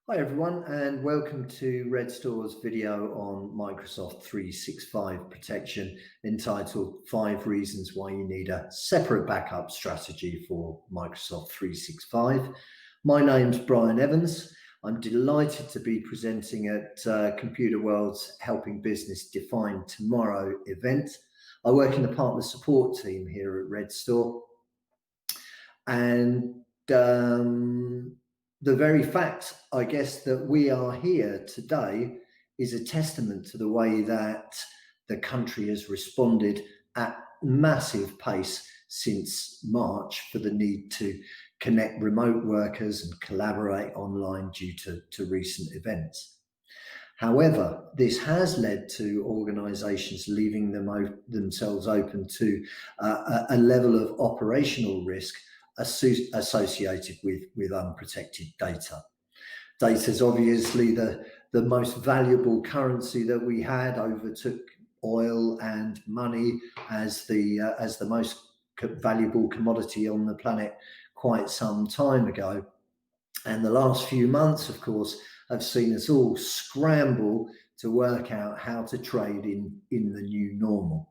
Hi everyone, and welcome to Red Store's video on Microsoft 365 protection entitled 5 Reasons Why You Need a Separate Backup Strategy for Microsoft 365. My name's Brian Evans. I'm delighted to be presenting at Computer World's Helping Business Define Tomorrow event. I work in the partner support team here at Red Store, and the very fact, I guess, that we are here today is a testament to the way that the country has responded at massive pace since March for the need to connect remote workers and collaborate online due to recent events. However, this has led to organisations leaving themselves open to a level of operational risk associated with unprotected data. Data is obviously the most valuable currency that we had, overtook oil and money as the most valuable commodity on the planet quite some time ago. And the last few months, of course, have seen us all scramble to work out how to trade in the new normal.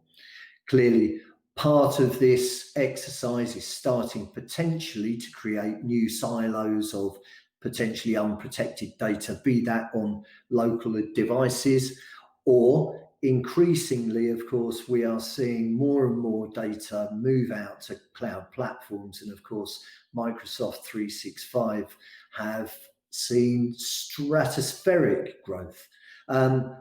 Clearly, part of this exercise is starting potentially to create new silos of potentially unprotected data, be that on local devices, or increasingly, of course, we are seeing more and more data move out to cloud platforms. And of course, Microsoft 365 have seen stratospheric growth.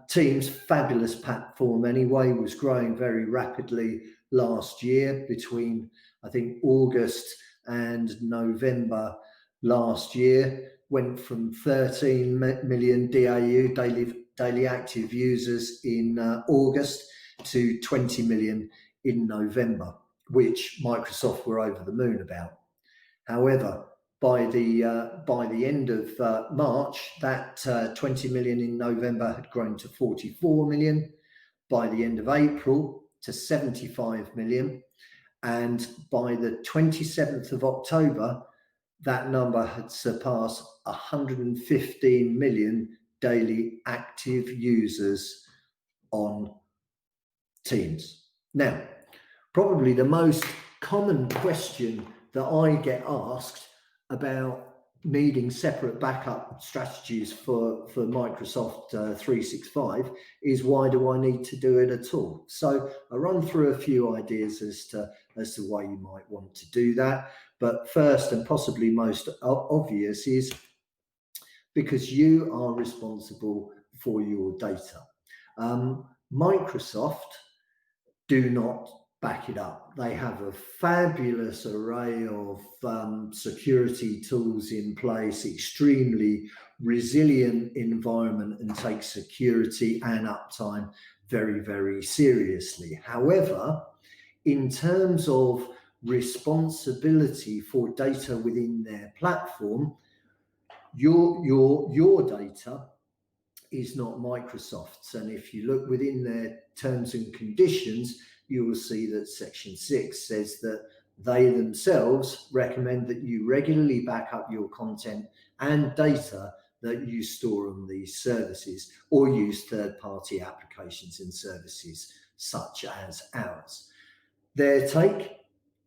Teams' fabulous platform anyway was growing very rapidly last year. Between, I think, August and November last year, went from 13 million DAU, daily active users, in August to 20 million in November, which Microsoft were over the moon about. However, by the end of March, that 20 million in November had grown to 44 million. By the end of April, to 75 million. And by the 27th of October, that number had surpassed 115 million daily active users on Teams. Now, probably the most common question that I get asked about needing separate backup strategies for Microsoft 365 is, why do I need to do it at all? So I run through a few ideas as to why you might want to do that. But first, and possibly most obvious, is because you are responsible for your data. Microsoft do not back it up. They have a fabulous array of security tools in place, extremely resilient environment, and take security and uptime very, very seriously. However, in terms of responsibility for data within their platform, your data is not Microsoft's. And if you look within their terms and conditions, you will see that Section 6 says that they themselves recommend that you regularly back up your content and data that you store on these services, or use third-party applications and services such as ours. Their take: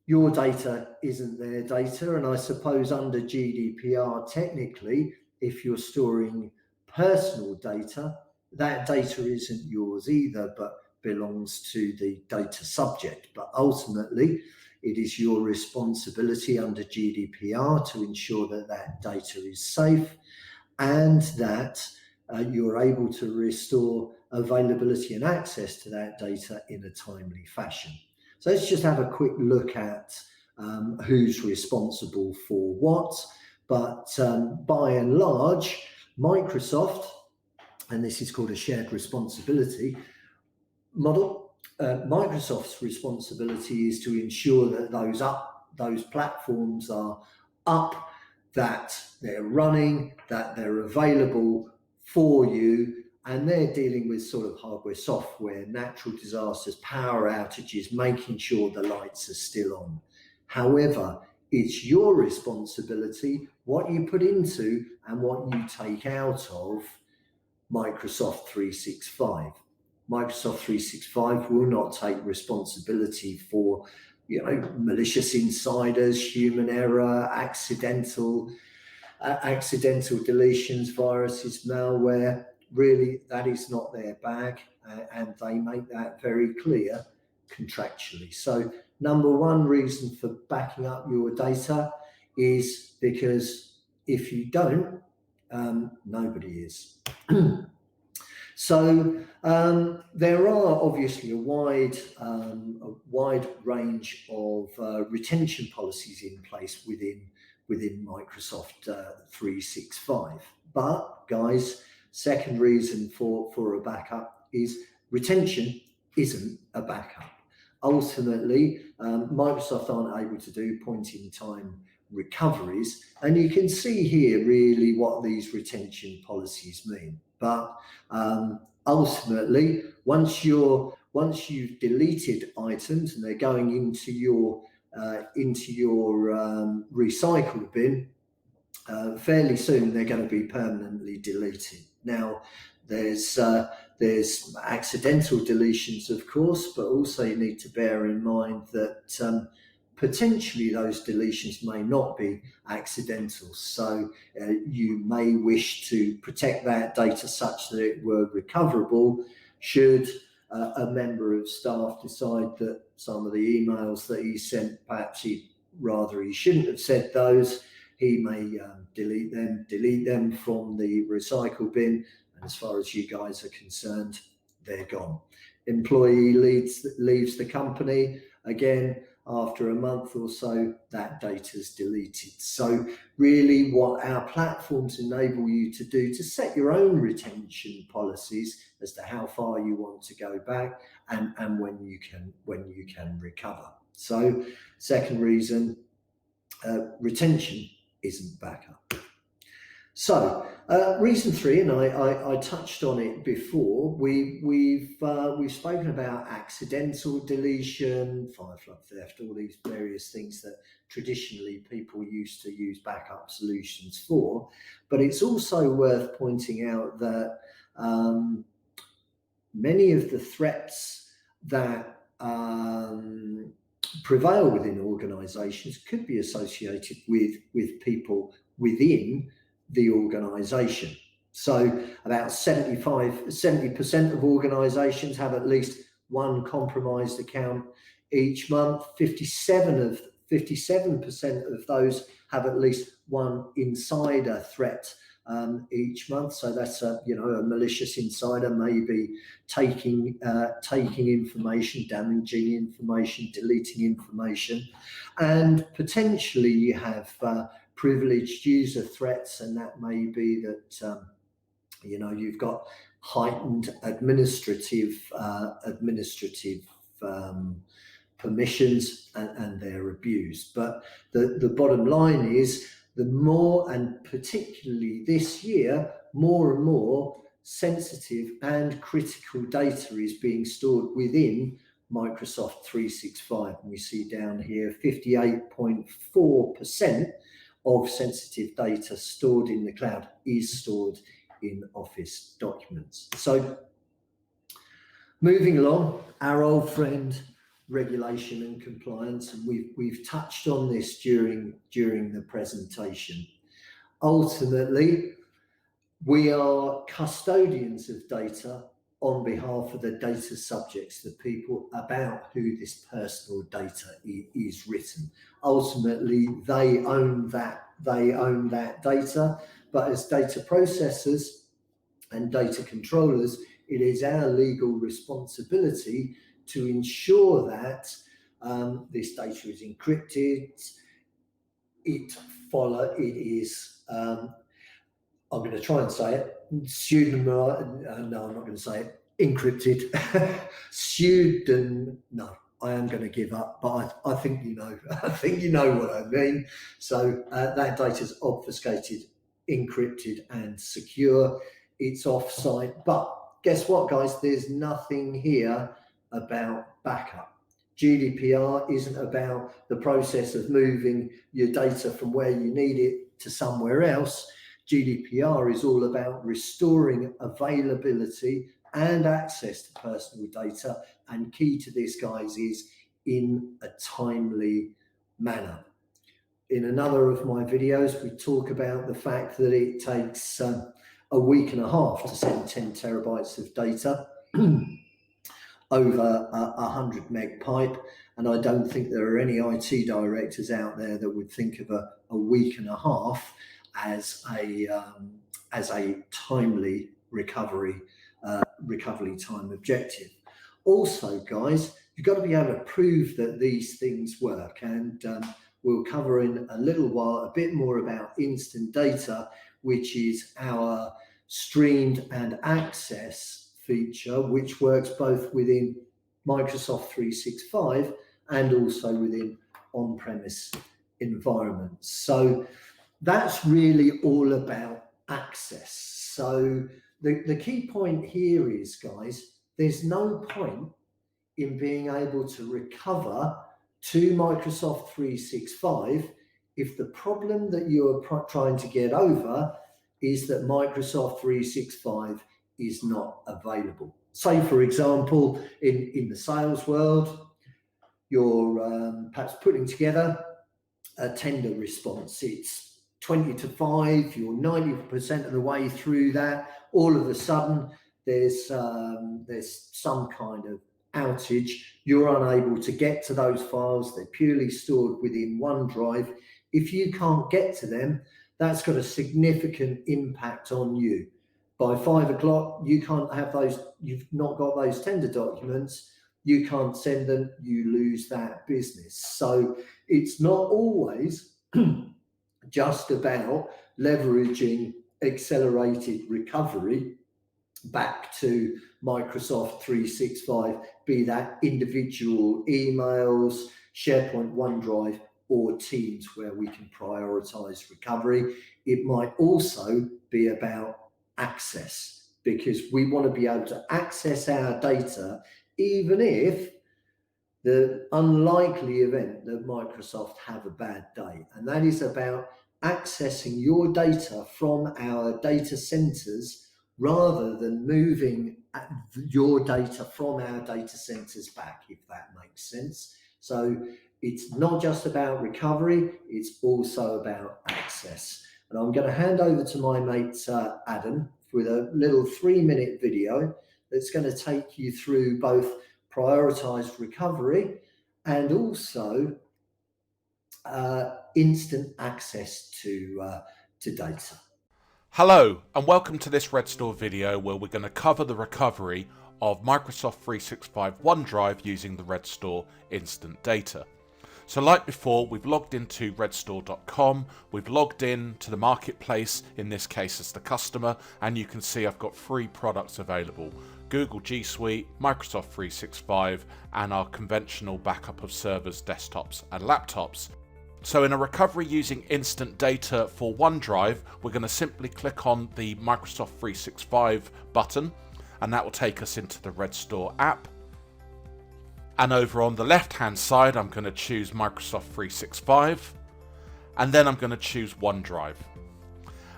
your data isn't their data. And I suppose under GDPR, technically, if you're storing personal data, that data isn't yours either, but belongs to the data subject. But ultimately, it is your responsibility under GDPR to ensure that that data is safe, and that you're able to restore availability and access to that data in a timely fashion. So let's just have a quick look at who's responsible for what. But by and large, Microsoft, and this is called a shared responsibility model, Microsoft's responsibility is to ensure that those platforms are up, that they're running, that they're available for you, and they're dealing with sort of hardware, software, natural disasters, power outages, making sure the lights are still on. However, It's your responsibility what you put into and what you take out of Microsoft 365. Microsoft 365 will not take responsibility for, malicious insiders, human error, accidental deletions, viruses, malware. Really, that is not their bag, and they make that very clear contractually. So number one reason for backing up your data is because if you don't, nobody is. So there are obviously a wide range of retention policies in place within Microsoft 365. But guys, second reason for a backup is retention isn't a backup. Ultimately, Microsoft aren't able to do point-in-time recoveries, and you can see here really what these retention policies mean. But ultimately, once you've deleted items and they're going into your recycle bin, fairly soon they're going to be permanently deleted. Now, there's accidental deletions, of course, but also you need to bear in mind that potentially those deletions may not be accidental. So you may wish to protect that data such that it were recoverable should a member of staff decide that some of the emails that he sent, perhaps he shouldn't have said those. He may delete them from the recycle bin, and as far as you guys are concerned, they're gone. Employee leaves the company, again, after a month or so, that data is deleted. So really what our platforms enable you to do to set your own retention policies as to how far you want to go back and when you can recover. So second reason, retention isn't backup. So reason three, and I touched on it before, we've spoken about accidental deletion, firefly theft, all these various things that traditionally people used to use backup solutions for. But it's also worth pointing out that many of the threats that prevail within organizations could be associated with people within the organization. So about 70% of organizations have at least one compromised account each month. 57% of those have at least one insider threat each month. So that's a malicious insider may be taking information, damaging information, deleting information, and potentially you have privileged user threats, and that may be that you've got heightened administrative permissions and they're abused. But the bottom line is, the more, and particularly this year, more and more sensitive and critical data is being stored within Microsoft 365. And we see down here 58.4% of sensitive data stored in the cloud is stored in Office documents. So moving along, our old friend regulation and compliance, and we've touched on this during the presentation. Ultimately, we are custodians of data on behalf of the data subjects, the people about who this personal data is written. Ultimately, they own that data, but as data processors and data controllers, it is our legal responsibility to ensure that this data is encrypted. I'm going to try and say it. No, I'm not going to say it. Encrypted. No, I am going to give up, but I think you know. I think you know what I mean. So that data is obfuscated, encrypted, and secure. It's off-site, but guess what, guys? There's nothing here about backup. GDPR isn't about the process of moving your data from where you need it to somewhere else. GDPR is all about restoring availability and access to personal data. And key to this, guys, is in a timely manner. In another of my videos, we talk about the fact that it takes a week and a half to send 10 terabytes of data over 100 meg pipe. And I don't think there are any IT directors out there that would think of a week and a half as a timely recovery time objective. Also, guys, you've got to be able to prove that these things work, and we'll cover in a little while a bit more about instant data, which is our streamed and access feature, which works both within Microsoft 365 and also within on-premise environments. So that's really all about access. So the key point here is, guys, there's no point in being able to recover to Microsoft 365 if the problem that you're trying to get over is that Microsoft 365 is not available. Say, for example, in the sales world, you're perhaps putting together a tender response. It's 20 to 5, you're 90% of the way through that. All of a sudden, there's some kind of outage. You're unable to get to those files. They're purely stored within OneDrive. If you can't get to them, that's got a significant impact on you. By 5 o'clock, you can't have those, you've not got those tender documents, you can't send them, you lose that business. So it's not always just about leveraging accelerated recovery back to Microsoft 365, be that individual emails, SharePoint, OneDrive, or Teams, where we can prioritize recovery. It might also be about access, because we want to be able to access our data even if the unlikely event that Microsoft have a bad day. And that is about accessing your data from our data centers rather than moving your data from our data centers back, if that makes sense. So it's not just about recovery, it's also about access. And I'm going to hand over to my mate Adam with a little 3-minute video that's going to take you through both prioritized recovery and also instant access to data. Hello and welcome to this Red Store video where we're going to cover the recovery of Microsoft 365 OneDrive using the Red Store instant data. So like before, we've logged into redstore.com, we've logged in to the marketplace, in this case as the customer, and you can see I've got 3 products available: Google G Suite, Microsoft 365, and our conventional backup of servers, desktops and laptops. So in a recovery using instant data for OneDrive, we're going to simply click on the Microsoft 365 button, and that will take us into the Red Store app. And over on the left hand side, I'm going to choose Microsoft 365, and then I'm going to choose OneDrive.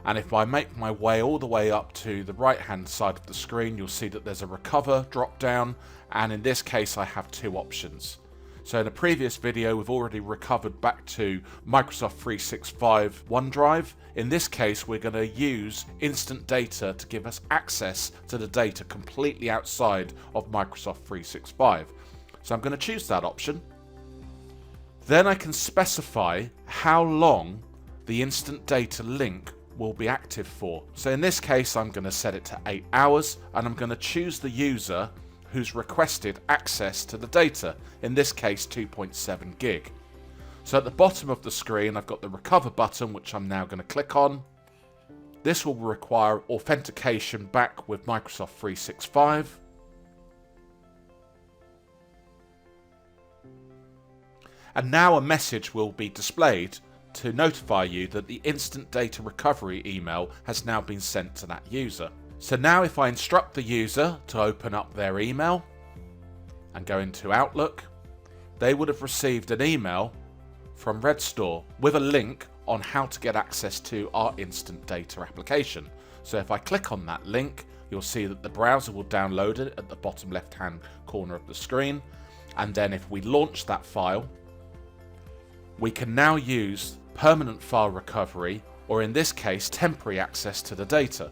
And if I make my way all the way up to the right hand side of the screen, you'll see that there's a recover drop down, and in this case I have 2 options. So in a previous video, we've already recovered back to Microsoft 365 OneDrive. In this case, we're going to use instant data to give us access to the data completely outside of Microsoft 365. So I'm going to choose that option. Then I can specify how long the instant data link will be active for. So in this case, I'm going to set it to 8 hours, and I'm going to choose the user who's requested access to the data, in this case 2.7 gig. So at the bottom of the screen, I've got the recover button, which I'm now going to click on. This will require authentication back with Microsoft 365. And now a message will be displayed to notify you that the instant data recovery email has now been sent to that user. So now if I instruct the user to open up their email and go into Outlook, they would have received an email from Redstore with a link on how to get access to our instant data application. So if I click on that link, you'll see that the browser will download it at the bottom left hand corner of the screen, and then if we launch that file, we can now use permanent file recovery, or in this case temporary access to the data.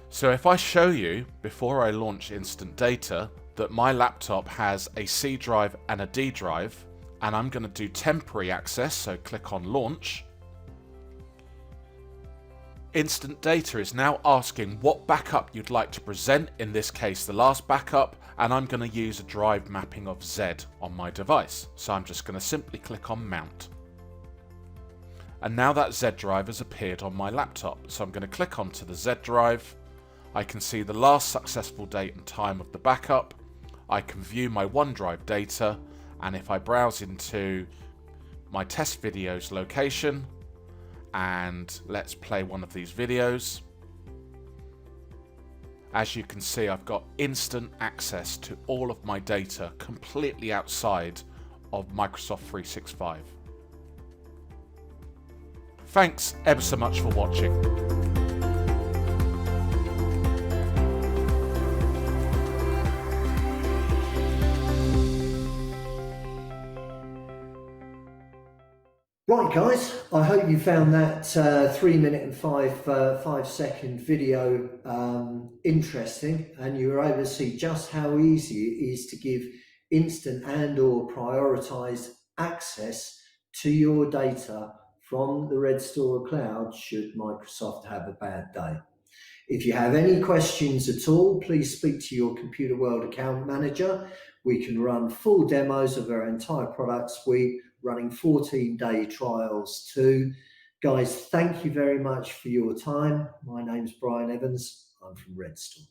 So if I show you before I launch instant data that my laptop has a C drive and a D drive, and I'm going to do temporary access, so click on launch, instant data is now asking what backup you'd like to present, in this case the last backup, and I'm going to use a drive mapping of Z on my device. So I'm just going to simply click on mount. And now that Z drive has appeared on my laptop. So I'm going to click onto the Z drive. I can see the last successful date and time of the backup. I can view my OneDrive data, and if I browse into my test videos location, and let's play one of these videos, as you can see, I've got instant access to all of my data completely outside of Microsoft 365. Thanks ever so much for watching. Right, guys, I hope you found that 3 minute and 5 second video interesting, and you were able to see just how easy it is to give instant and or prioritized access to your data from the Redstore cloud should Microsoft have a bad day. If you have any questions at all, please speak to your Computer World account manager. We can run full demos of our entire product suite, running 14-day trials too. Guys, thank you very much for your time. My name's Brian Evans. I'm from Redstore.